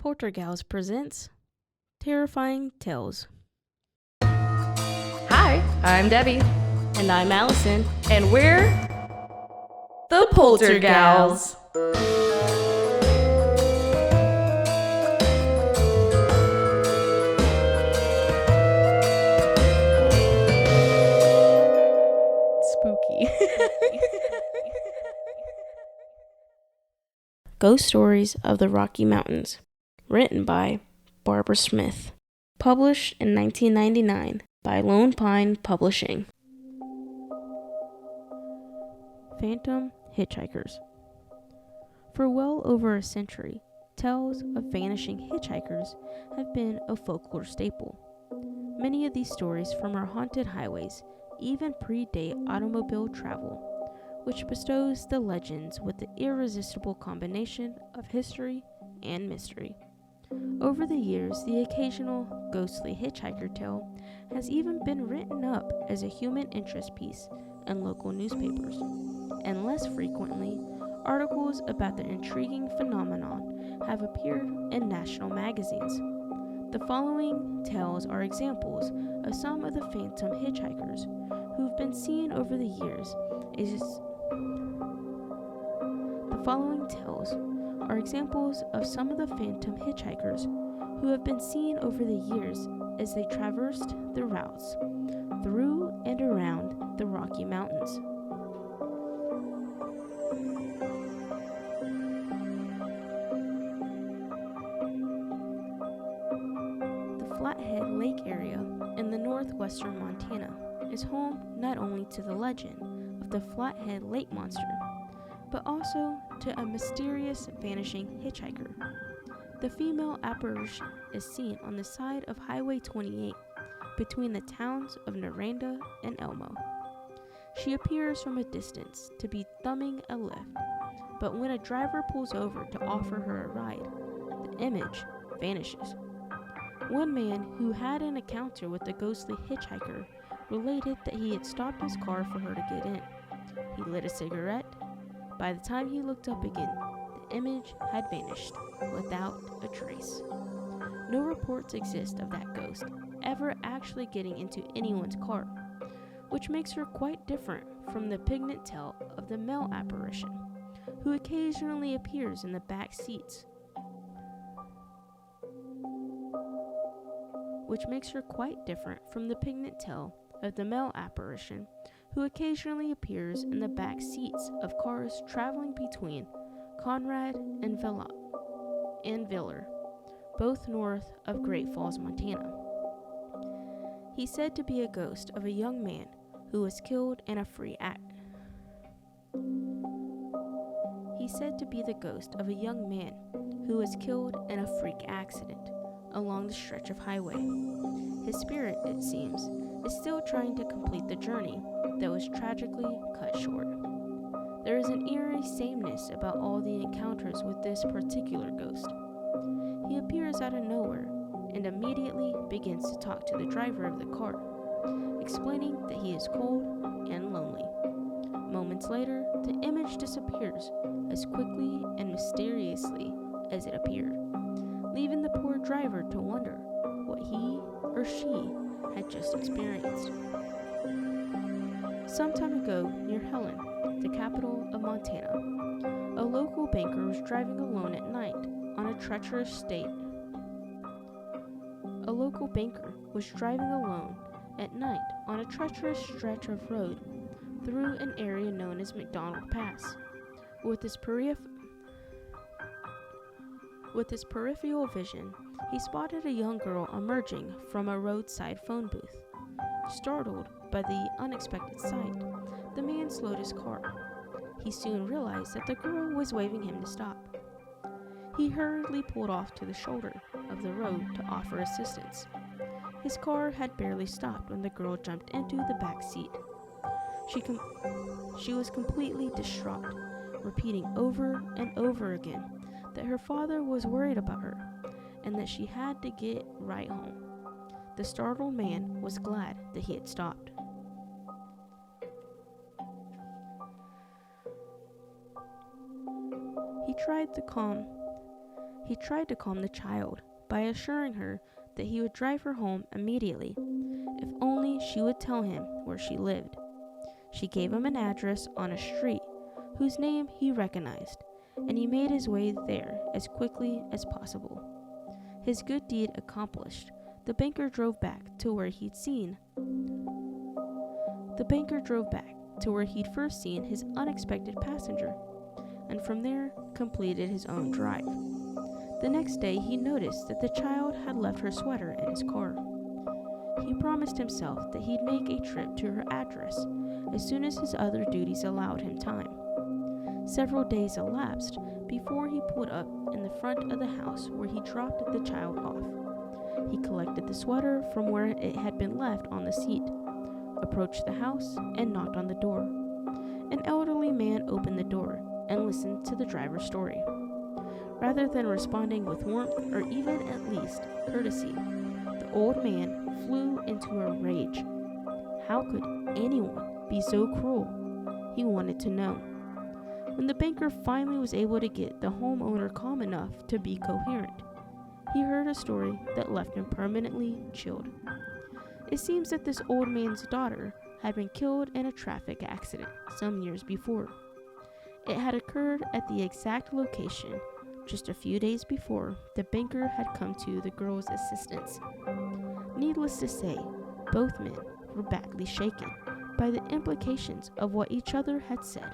Poltergals presents Terrifying Tales. Hi, I'm Debbie. And I'm Allison. And we're the Poltergals. Spooky. Ghost Stories of the Rocky Mountains. Written by Barbara Smith. Published in 1999 by Lone Pine Publishing. Phantom Hitchhikers. For well over a century, tales of vanishing hitchhikers have been a folklore staple. Many of these stories from our haunted highways even predate automobile travel, which bestows the legends with the irresistible combination of history and mystery. Over the years, the occasional ghostly hitchhiker tale has even been written up as a human interest piece in local newspapers, and less frequently, articles about the intriguing phenomenon have appeared in national magazines. The following tales are examples of some of the phantom hitchhikers who've been seen over the years The following tales are examples of some of the phantom hitchhikers who have been seen over the years as they traversed the routes through and around the Rocky Mountains. The Flathead Lake area in the northwestern Montana is home not only to the legend of the Flathead Lake Monster, but also to a mysterious vanishing hitchhiker. The female apparition is seen on the side of Highway 28 between the towns of Noranda and Elmo. She appears from a distance to be thumbing a lift, but when a driver pulls over to offer her a ride, the image vanishes. One man who had an encounter with the ghostly hitchhiker related that he had stopped his car for her to get in. He lit a cigarette. By the time he looked up again, the image had vanished without a trace. No reports exist of that ghost ever actually getting into anyone's car, which makes her quite different from the poignant tale of the male apparition, who occasionally appears in the back seats. Which makes her quite different from the poignant tale of the male apparition, who occasionally appears in the back seats of cars traveling between Conrad and Viller, both north of Great Falls, Montana. He's said to be a ghost of a young man who was killed in a freak accident along the stretch of highway. His spirit, it seems, is still trying to complete the journey that was tragically cut short. There is an eerie sameness about all the encounters with this particular ghost. He appears out of nowhere and immediately begins to talk to the driver of the car, explaining that he is cold and lonely. Moments later, the image disappears as quickly and mysteriously as it appeared, leaving the poor driver to wonder what he or she had just experienced. Some time ago, near Helen, the capital of Montana, a local banker was driving alone at night on a treacherous stretch of road through an area known as McDonald Pass. With his peripheral vision, he spotted a young girl emerging from a roadside phone booth. Startled by the unexpected sight, the man slowed his car. He soon realized that the girl was waving him to stop. He hurriedly pulled off to the shoulder of the road to offer assistance. His car had barely stopped when the girl jumped into the back seat. She was completely distraught, repeating over and over again that her father was worried about her and that she had to get right home. The startled man was glad that he had stopped. He tried to calm He tried to calm the child by assuring her that he would drive her home immediately, if only she would tell him where she lived. She gave him an address on a street whose name he recognized, and he made his way there as quickly as possible. His good deed accomplished, the banker drove back to where he'd first seen his unexpected passenger, and from there completed his own drive. The next day he noticed that the child had left her sweater in his car. He promised himself that he'd make a trip to her address as soon as his other duties allowed him time. Several days elapsed before he pulled up in the front of the house where he dropped the child off. He collected the sweater from where it had been left on the seat, approached the house, and knocked on the door. An elderly man opened the door and listened to the driver's story. Rather than responding with warmth or even at least courtesy, the old man flew into a rage. How could anyone be so cruel? He wanted to know. When the banker finally was able to get the homeowner calm enough to be coherent, he heard a story that left him permanently chilled. It seems that this old man's daughter had been killed in a traffic accident some years before. It had occurred at the exact location just a few days before the banker had come to the girl's assistance. Needless to say, both men were badly shaken by the implications of what each other had said.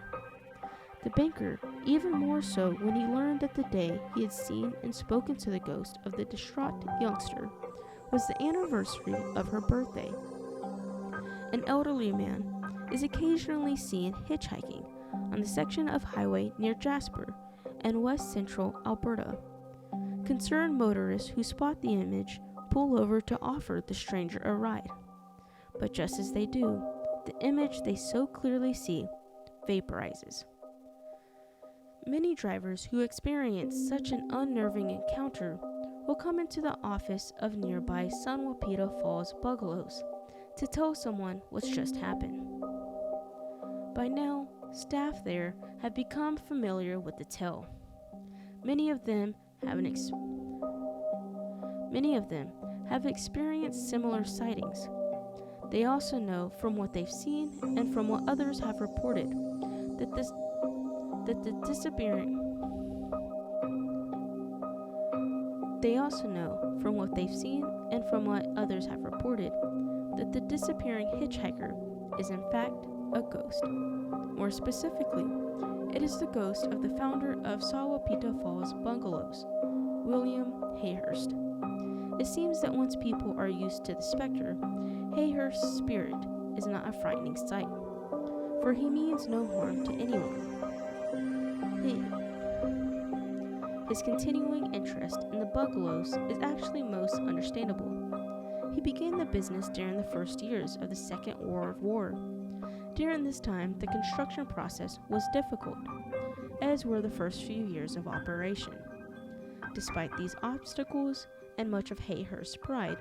The banker, even more so when he learned that the day he had seen and spoken to the ghost of the distraught youngster was the anniversary of her birthday. An elderly man is occasionally seen hitchhiking on the section of highway near Jasper and west central Alberta. Concerned motorists who spot the image pull over to offer the stranger a ride. But just as they do, the image they so clearly see vaporizes. Many drivers who experience such an unnerving encounter will come into the office of nearby San Wapita Falls Bungalows to tell someone what's just happened. By now, staff there have become familiar with the tale. Many of them have experienced similar sightings. They also know from what they've seen and from what others have reported that the disappearing hitchhiker is in fact a ghost. More specifically, it is the ghost of the founder of Sawapita Falls Bungalows, William Hayhurst. It seems that once people are used to the specter, Hayhurst's spirit is not a frightening sight, for he means no harm to anyone. His continuing interest in the bungalows is actually most understandable. He began the business during the first years of the Second World War. During this time, the construction process was difficult, as were the first few years of operation. Despite these obstacles and much of Hayhurst's pride,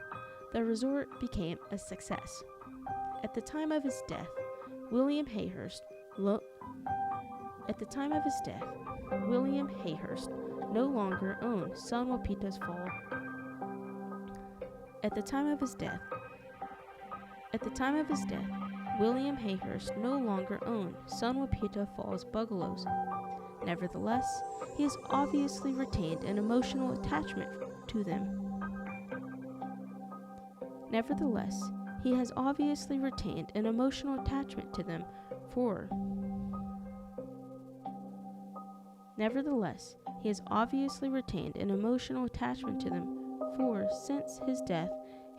the resort became a success. At the time of his death, William Hayhurst no longer owned San Wapita Falls. William Hayhurst no longer owned San Wapita Falls Bungalows. Nevertheless, he has obviously retained an emotional attachment to them. For since his death,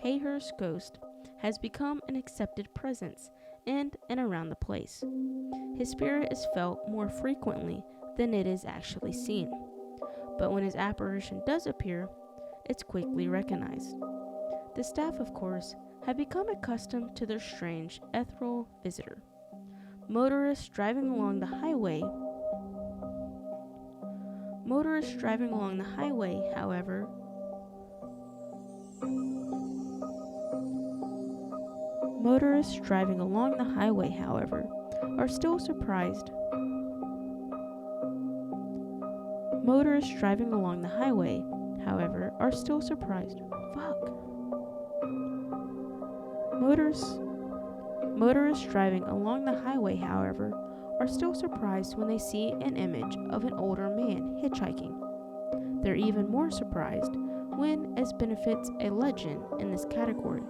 Hayhurst's ghost has become an accepted presence in and around the place. His spirit is felt more frequently than it is actually seen, but when his apparition does appear, it's quickly recognized. The staff, of course, have become accustomed to their strange, ethereal visitor. Motorists driving along the highway, however, are still surprised Motorists driving along the highway, however, are still surprised. Motorists driving along the highway, however, are still surprised when they see an image of an older man hitchhiking. They're even more surprised when, as benefits a legend in this category,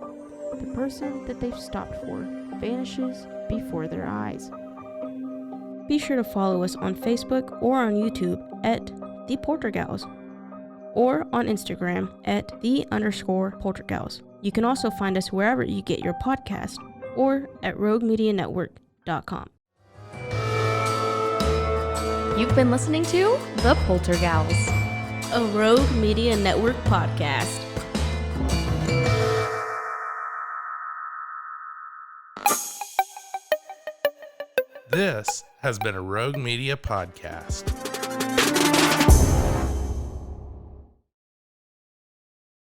the person that they've stopped for vanishes before their eyes. Be sure to follow us on Facebook or on YouTube at The Poltergals, or on Instagram at _Poltergals. You can also find us wherever you get your podcast, or at roguemedianetwork.com. You've been listening to The Poltergals, a Rogue Media Network podcast. This has been a Rogue Media podcast.